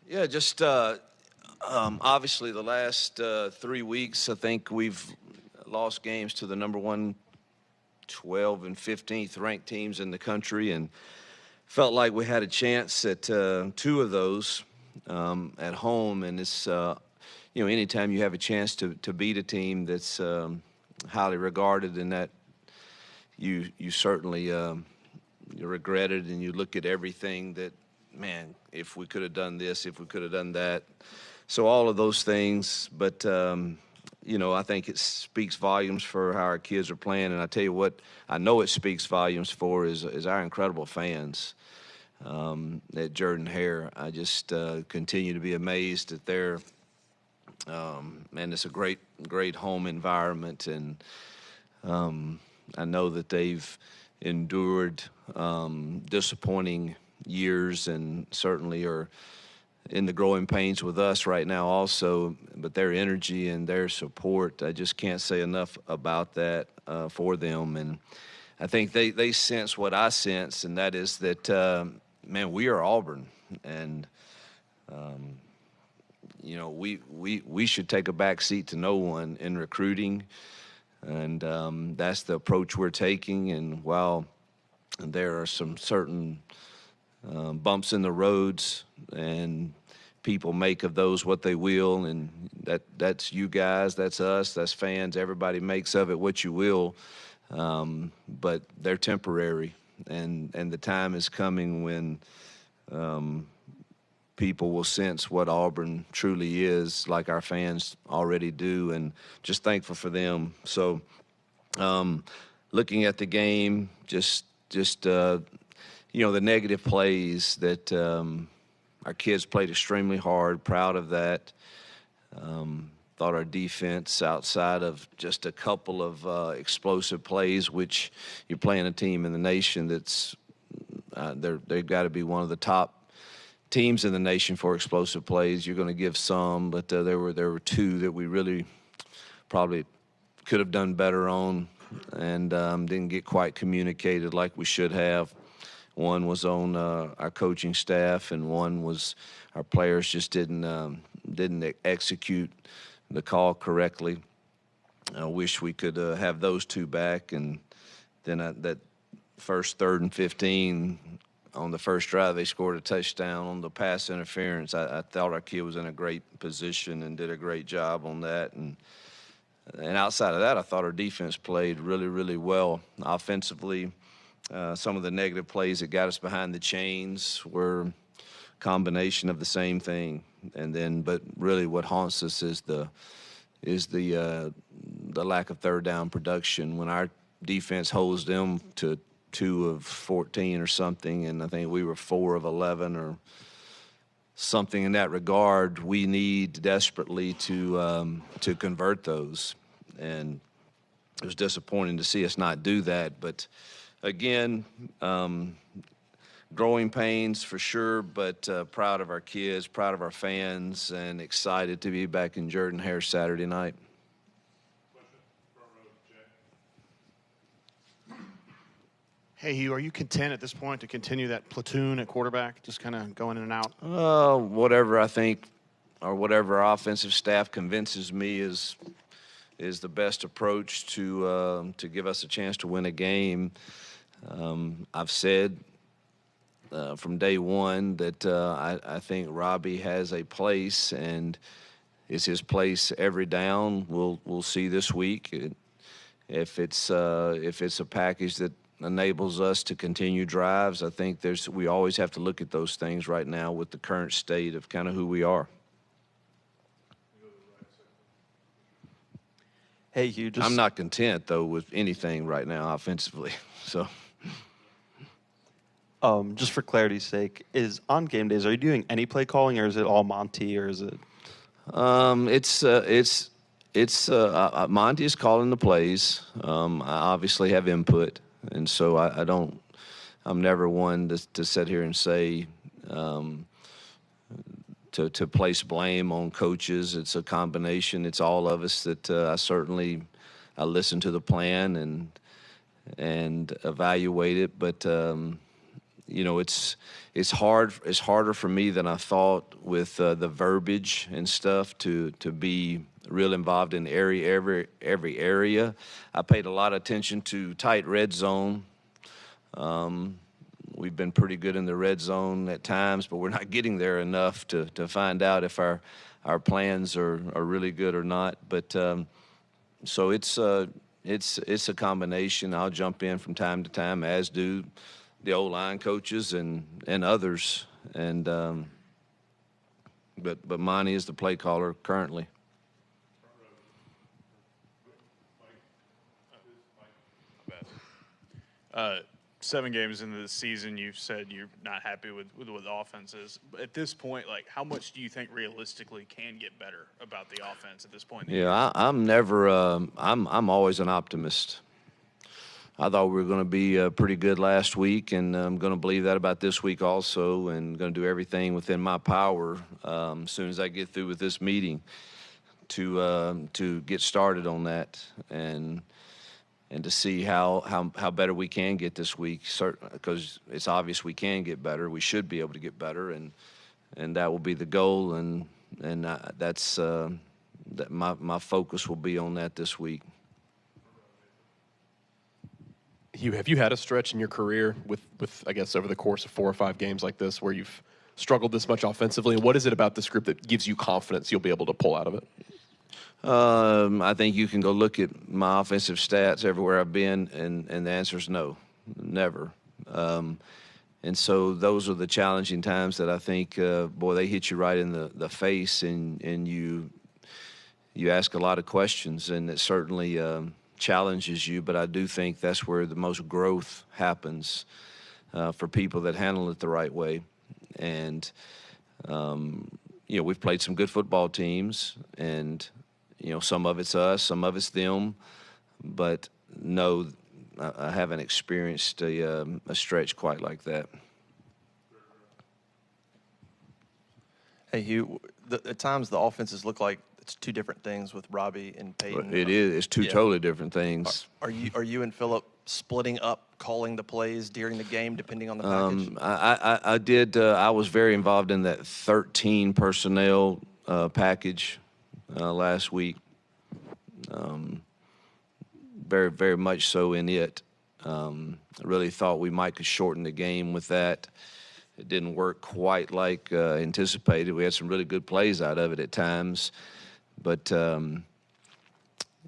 Yeah, just obviously the last 3 weeks, I think we've lost games to the number one 12 and 15th ranked teams in the country, and felt like we had a chance at two of those at home. And it's anytime you have a chance to beat a team that's highly regarded, and that you certainly you regret it, and you look at everything that, man, if we could have done this, if we could have done that. So all of those things, but I think it speaks volumes for how our kids are playing. And I tell you what, I know it speaks volumes for is our incredible fans at Jordan Hare. I just continue to be amazed at their and it's a great home environment. And I know that they've endured disappointing years, and certainly are in the growing pains with us right now also. But their energy and their support, I just can't say enough about that for them. And I think they sense what I sense, and that is that, man, we are Auburn. And we should take a back seat to no one in recruiting. And that's the approach we're taking. And while there are some certain bumps in the roads, and people make of those what they will, and that's you guys, that's us, that's fans, everybody makes of it what you will, but they're temporary. And the time is coming when people will sense what Auburn truly is, like our fans already do, and just thankful for them. So looking at the game, just the negative plays that our kids played extremely hard, proud of that. Thought our defense, outside of just a couple of explosive plays, which you're playing a team in the nation that's they've got to be one of the top teams in the nation for explosive plays. You're going to give some, but there were two that we really probably could have done better on, and didn't get quite communicated like we should have. One was on our coaching staff, and one was our players just didn't execute the call correctly. I wish we could have those two back. And then that first 3rd and 15 on the first drive, they scored a touchdown on the pass interference. I thought our kid was in a great position and did a great job on that. And outside of that, I thought our defense played really, really well offensively. Some of the negative plays that got us behind the chains were a combination of the same thing. And then, but really what haunts us is the lack of third down production. When our defense holds them to 2 of 14 or something, and I think we were 4 of 11 or something in that regard, we need desperately to convert those. And it was disappointing to see us not do that. But again, growing pains for sure, but proud of our kids, proud of our fans, and excited to be back in Jordan Hare Saturday night. Hey, Hugh, are you content at this point to continue that platoon at quarterback, just kind of going in and out? Whatever I think, or whatever our offensive staff convinces me is the best approach to give us a chance to win a game. I've said from day one that I think Robbie has a place, and it's his place every down. We'll see this week if it's a package that enables us to continue drives. I think we always have to look at those things right now with the current state of kind of who we are. Hey, Hugh, I'm not content though with anything right now offensively. So just for clarity's sake, is on game days, are you doing any play calling, or is it all Monty, or is it? It's Monty is calling the plays. I obviously have input, and so I'm never one to sit here and say to place blame on coaches. It's a combination. It's all of us that I listen to the plan and evaluate it. But it's hard. It's harder for me than I thought with the verbiage and stuff to be real involved in every area. I paid a lot of attention to tight red zone. We've been pretty good in the red zone at times, but we're not getting there enough to find out if our plans are really good or not. But so it's a combination. I'll jump in from time to time, as do the O-line coaches and others. And but Monty is the play caller currently. 7 games into the season, you've said you're not happy with what the offense is. But at this point, like, how much do you think realistically can get better about the offense at this point? I'm never. I'm always an optimist. I thought we were going to be pretty good last week, and I'm going to believe that about this week also, and going to do everything within my power as soon as I get through with this meeting to get started on that and to see how better we can get this week. Because it's obvious we can get better. We should be able to get better, and that will be the goal. And that's that my focus will be on that this week. Hugh, have you had a stretch in your career with I guess over the course of 4 or 5 games like this where you've struggled this much offensively? And what is it about this group that gives you confidence you'll be able to pull out of it? I think you can go look at my offensive stats everywhere I've been, and the answer is no, never. And so those are the challenging times that I think, they hit you right in the face, and you ask a lot of questions, and it certainly challenges you. But I do think that's where the most growth happens for people that handle it the right way. And we've played some good football teams, and some of it's us, some of it's them, but no, I haven't experienced a stretch quite like that. Hey, Hugh, at times the offenses look like it's 2 different things with Robbie and Peyton. It is. It's 2 totally different things. Are you and Phillip splitting up, calling the plays during the game, depending on the package? I did. I was very involved in that 13 personnel package last week. Very, very much so in it. I really thought we might could shorten the game with that. It didn't work quite like anticipated. We had some really good plays out of it at times. But,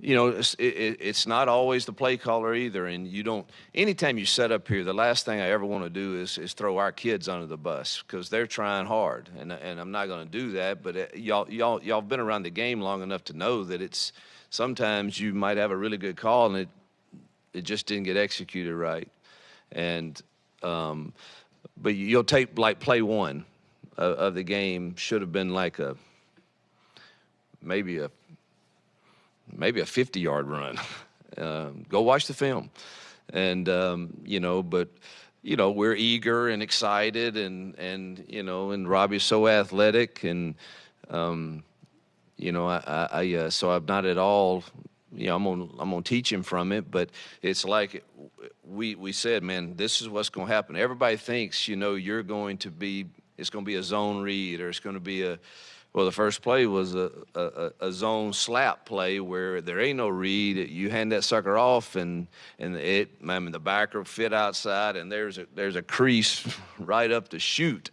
it's not always the play caller either. And you don't – anytime you set up here, the last thing I ever want to do is throw our kids under the bus because they're trying hard. And I'm not going to do that. But y'all been around the game long enough to know that it's – sometimes you might have a really good call and it just didn't get executed right. And but you'll take like play 1 of the game should have been like maybe a 50-yard run. Go watch the film. And we're eager and excited and Robbie's so athletic and so I'm not at all, I'm gonna teach him from it, but it's like we said, man, this is what's gonna happen. Everybody thinks, you're going to be, it's gonna be a zone read or it's gonna be the first play was a zone slap play where there ain't no read. You hand that sucker off and the backer fit outside and there's a crease right up the chute.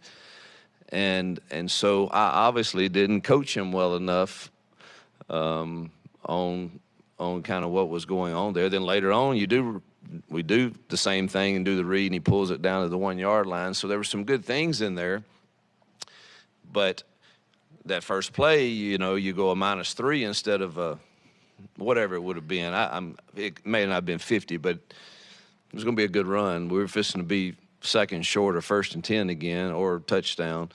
And so I obviously didn't coach him well enough on kind of what was going on there. Then later on, we do the same thing and do the read, and he pulls it down to the 1-yard line. So there were some good things in there. But that first play, you go a -3 instead of whatever it would have been. It may not have been 50, but it was going to be a good run. We were fixing to be second short or 1st and 10 again or touchdown.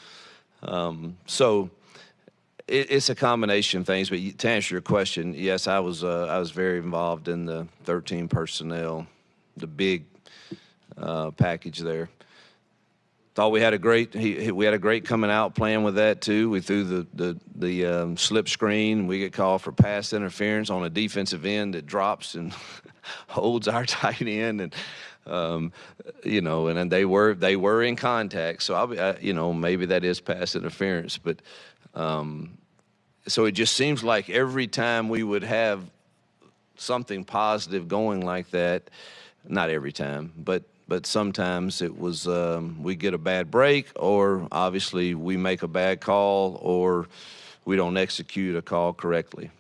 So it's a combination of things. But to answer your question, yes, I was very involved in the 13 personnel, the big package there. Thought we had a great coming out playing with that too. We threw the slip screen. We get called for pass interference on a defensive end that drops and holds our tight end and. um, and then they were in contact. So maybe that is pass interference, but so it just seems like every time we would have something positive going like that, not every time, but sometimes it was we get a bad break, or obviously we make a bad call, or we don't execute a call correctly.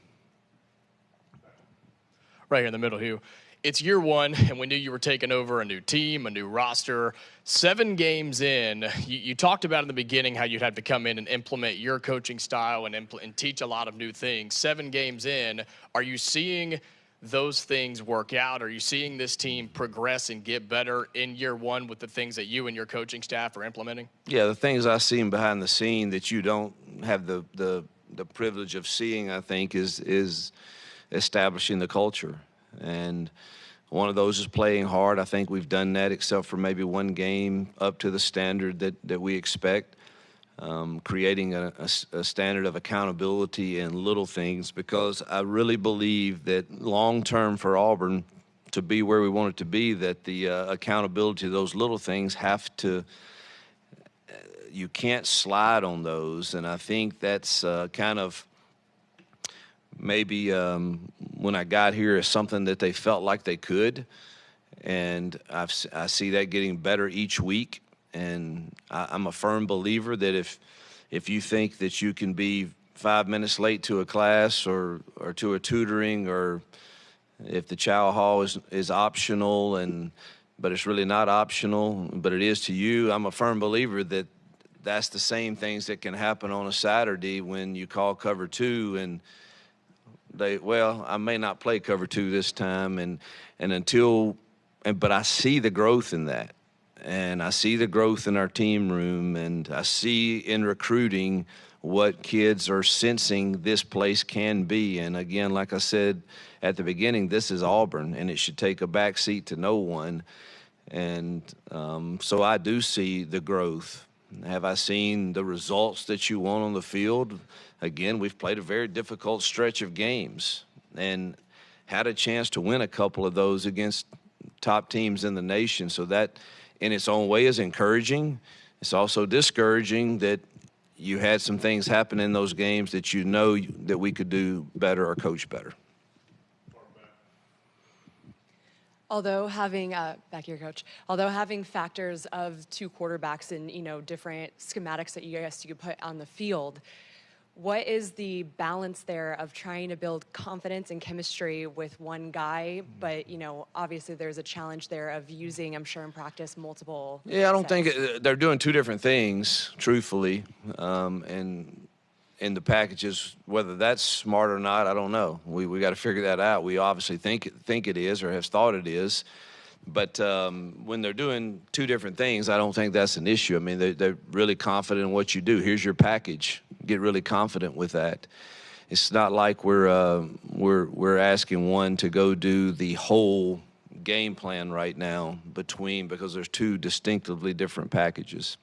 Right here in the middle, Hugh. It's year one, and we knew you were taking over a new team, a new roster. 7 games in, you talked about in the beginning how you'd have to come in and implement your coaching style and teach a lot of new things. 7 games in, are you seeing those things work out? Are you seeing this team progress and get better in year one with the things that you and your coaching staff are implementing? Yeah, the things I seen behind the scene that you don't have the privilege of seeing, I think, is establishing the culture. And one of those is playing hard. I think we've done that, except for maybe one game, up to the standard that we expect. Creating a standard of accountability in little things, because I really believe that long-term for Auburn to be where we want it to be, that the accountability of those little things have to you can't slide on those. And I think that's kind of maybe when I got here is something that they felt like they could. And I see that getting better each week. And I'm a firm believer that if you think that you can be 5 minutes late to a class or to a tutoring, or if the chow hall is optional, but it's really not optional, but it is to you, I'm a firm believer that that's the same things that can happen on a Saturday when you call cover 2 and I may not play cover 2 this time, but I see the growth in that. And I see the growth in our team room, and I see in recruiting what kids are sensing this place can be. And again, like I said at the beginning, this is Auburn, and it should take a back seat to no one. And so I do see the growth. Have I seen the results that you want on the field? Again, we've played a very difficult stretch of games and had a chance to win a couple of those against top teams in the nation. So that in its own way is encouraging. It's also discouraging that you had some things happen in those games that you know that we could do better or coach better. Although having back here, Coach. Although having factors of 2 quarterbacks and different schematics that you could put on the field, what is the balance there of trying to build confidence and chemistry with one guy, but obviously there's a challenge there of using, I'm sure in practice, multiple. Yeah, I don't sets. think they're doing 2 different things, truthfully, and in the packages. Whether that's smart or not, I don't know. We got to figure that out. We obviously think it is, or have thought it is, but when they're doing 2 different things, I don't think that's an issue. I mean, they're really confident in what you do. Here's your package. Get really confident with that. It's not like we're asking one to go do the whole game plan right now because there's 2 distinctively different packages.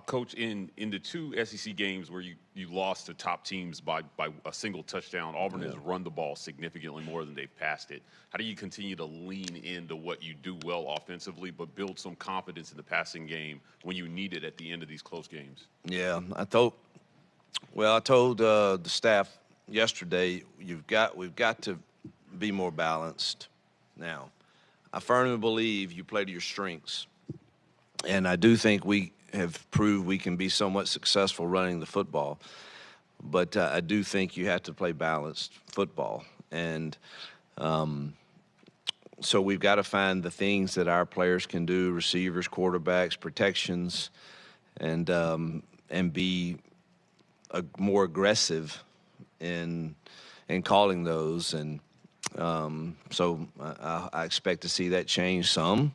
Coach, in the 2 SEC games where you lost to top teams by a single touchdown, Auburn has run the ball significantly more than they've passed it. How do you continue to lean into what you do well offensively, but build some confidence in the passing game when you need it at the end of these close games? Yeah, I told the staff yesterday, we've got to be more balanced. Now, I firmly believe you play to your strengths, and I do think we have proved we can be somewhat successful running the football. But I do think you have to play balanced football. And so we've got to find the things that our players can do, receivers, quarterbacks, protections, and be more aggressive in calling those. And so I expect to see that change some.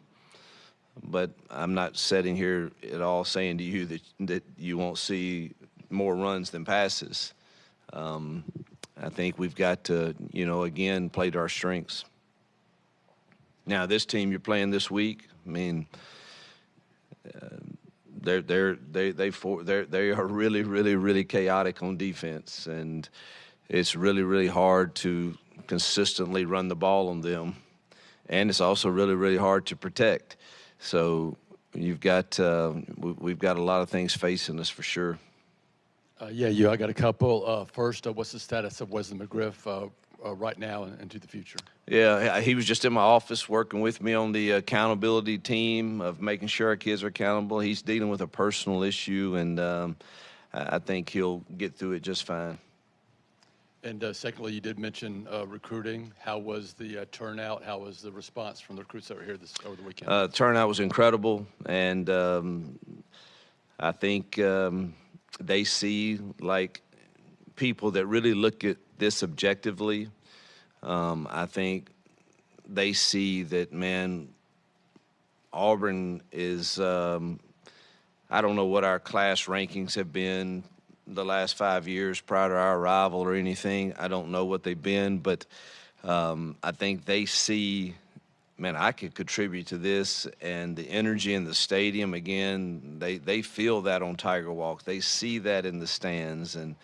But I'm not sitting here at all saying to you that you won't see more runs than passes. I think we've got to, again, play to our strengths. Now, this team you're playing this week, I mean, they are really, really, really chaotic on defense, and it's really, really hard to consistently run the ball on them. And it's also really, really hard to protect. So we've got a lot of things facing us for sure. I got a couple. First, what's the status of Wesley McGriff right now and into the future? Yeah, he was just in my office working with me on the accountability team of making sure our kids are accountable. He's dealing with a personal issue, and I think he'll get through it just fine. And secondly, you did mention recruiting. How was the turnout? How was the response from the recruits that were here over the weekend? Turnout was incredible, and I think they see like people that really look at this objectively. I think they see that, man, Auburn is I don't know what our class rankings have been the last 5 years prior to our arrival or anything. I don't know what they've been, but I think they see, man, I could contribute to this, and the energy in the stadium, again, they feel that on Tiger Walk. They see that in the stands, and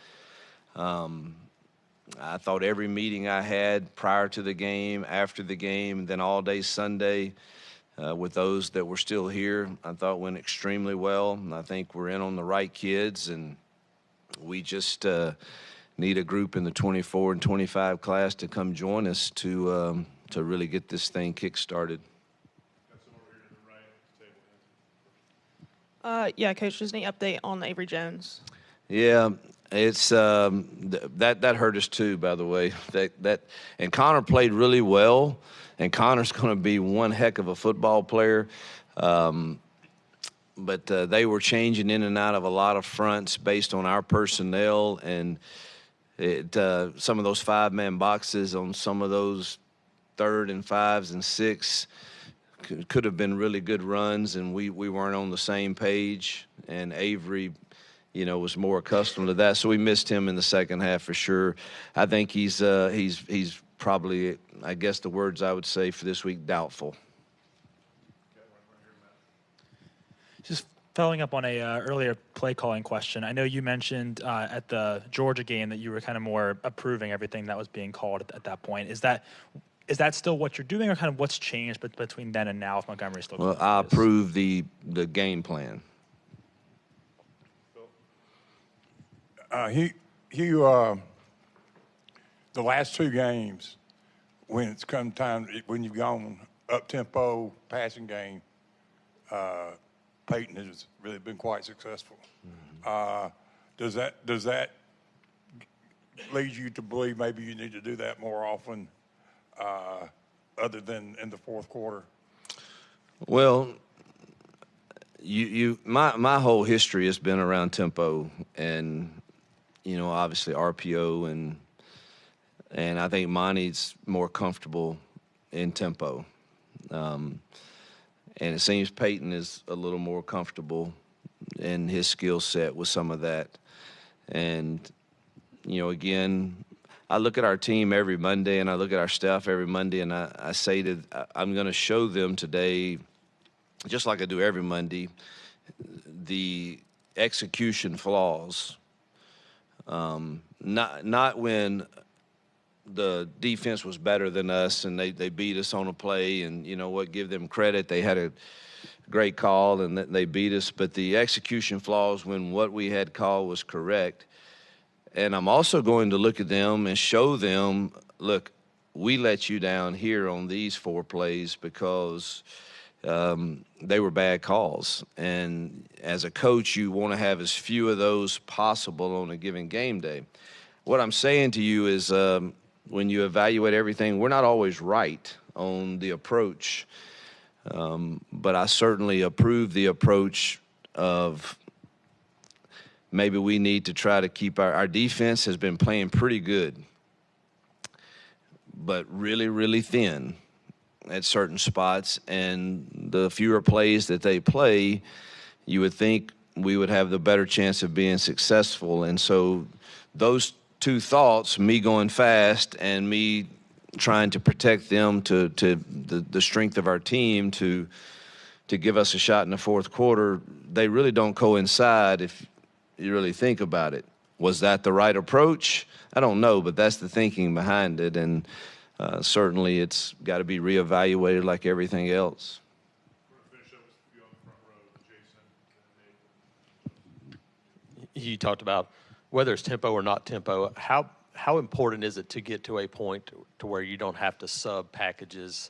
I thought every meeting I had prior to the game, after the game, and then all day Sunday with those that were still here, I thought went extremely well. And I think we're in on the right kids, and we just need a group in the 24 and 25 class to come join us to really get this thing kick-started. Coach, just any update on Avery Jones? Yeah, it's that hurt us too, by the way. And Connor played really well, and Connor's going to be one heck of a football player. But they were changing in and out of a lot of fronts based on our personnel, and some of those five-man boxes on some of those 3rd and 5s and 6 could have been really good runs, and we weren't on the same page. And Avery, was more accustomed to that, so we missed him in the second half for sure. I think he's probably, I guess the words I would say for this week, doubtful. Just following up on a earlier play calling question, I know you mentioned at the Georgia game that you were kind of more approving everything that was being called at that point. Is that still what you're doing, or kind of what's changed between then and now if Montgomery still? Well, I approve the game plan. Hugh, the last 2 games, when it's come time, when you've gone up tempo passing game, Peyton has really been quite successful. Does that lead you to believe maybe you need to do that more often, other than in the fourth quarter? Well, my whole history has been around tempo, and obviously RPO, and I think Monty's more comfortable in tempo. And it seems Peyton is a little more comfortable in his skill set with some of that. And, again, I look at our team every Monday, and I look at our staff every Monday, and I say that I'm going to show them today, just like I do every Monday, the execution flaws. Not when the defense was better than us and they beat us on a play, and give them credit. They had a great call and they beat us, but the execution flaws when what we had called was correct. And I'm also going to look at them and show them, look, we let you down here on these 4 plays because they were bad calls. And as a coach, you want to have as few of those possible on a given game day. What I'm saying to you is when you evaluate everything, we're not always right on the approach, but I certainly approve the approach of maybe we need to try to keep our defense has been playing pretty good, but really, really thin at certain spots, and the fewer plays that they play, you would think we would have the better chance of being successful. And so those 2 thoughts, me going fast and me trying to protect them to the strength of our team to give us a shot in the fourth quarter, they really don't coincide if you really think about it. Was that the right approach? I don't know, but that's the thinking behind it. And certainly it's got to be reevaluated like everything else. You talked about whether it's tempo or not tempo. How important is it to get to a point to where you don't have to sub packages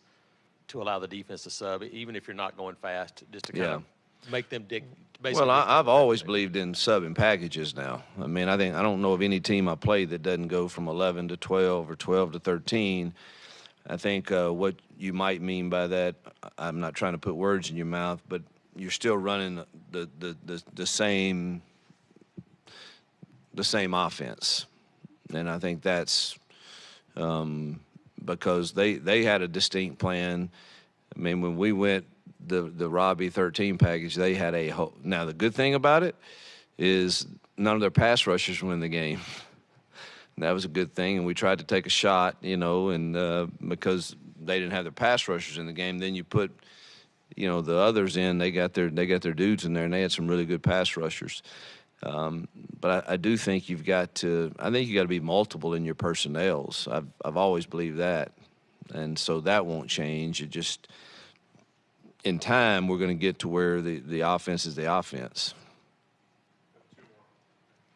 to allow the defense to sub, even if you're not going fast, just to kind of make them basically. Well, I've always believed in subbing packages now. I mean, I don't know of any team I play that doesn't go from 11 to 12 or 12 to 13. I think what you might mean by that, I'm not trying to put words in your mouth, but you're still running the same offense, and I think that's because they had a distinct plan. I mean, when we went the Robbie 13 package, they had a whole. Now the good thing about it is none of their pass rushers win the game. That was a good thing, and we tried to take a shot, and because they didn't have their pass rushers in the game, then you put, the others in. They got their dudes in there, and they had some really good pass rushers. But I do think you've got to. I think you got to be multiple in your personnels. I've always believed that, and so that won't change. It just in time we're going to get to where the offense is the offense.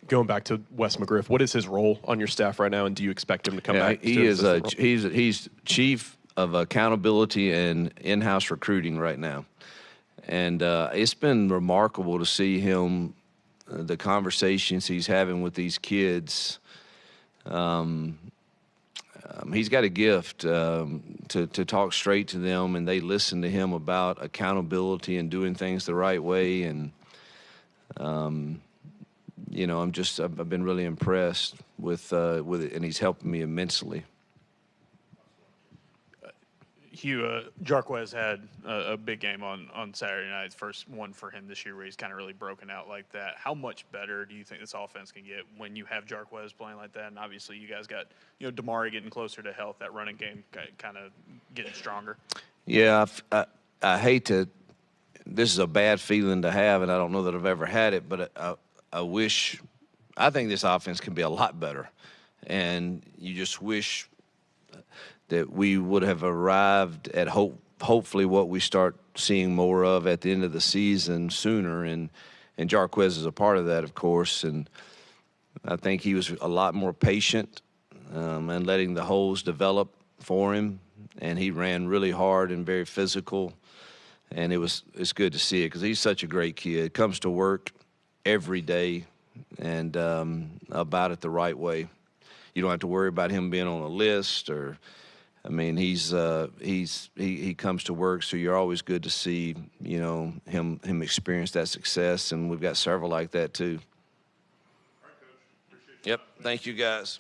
Going back to Wes McGriff, what is his role on your staff right now, and do you expect him to come back? He is he's chief of accountability and in-house recruiting right now, and it's been remarkable to see him. The conversations he's having with these kids, he's got a gift to talk straight to them, and they listen to him about accountability and doing things the right way. And I've been really impressed with it, and he's helping me immensely. Hugh, Jarquez had a big game on Saturday night. First one for him this year where he's kind of really broken out like that. How much better do you think this offense can get when you have Jarquez playing like that? And obviously you guys got, Damari getting closer to health, that running game kind of getting stronger. Yeah, I hate to – this is a bad feeling to have, and I don't know that I've ever had it, but I think this offense can be a lot better. And you just wish – that we would have arrived at hopefully what we start seeing more of at the end of the season sooner, and Jarquez is a part of that, of course. And I think he was a lot more patient and letting the holes develop for him, and he ran really hard and very physical, and it's good to see it because he's such a great kid. Comes to work every day and about it the right way. You don't have to worry about him being on a list or. I mean, he comes to work, so you're always good to see, him experience that success, and we've got several like that too. All right, Coach. Appreciate Yep. Thank you, guys.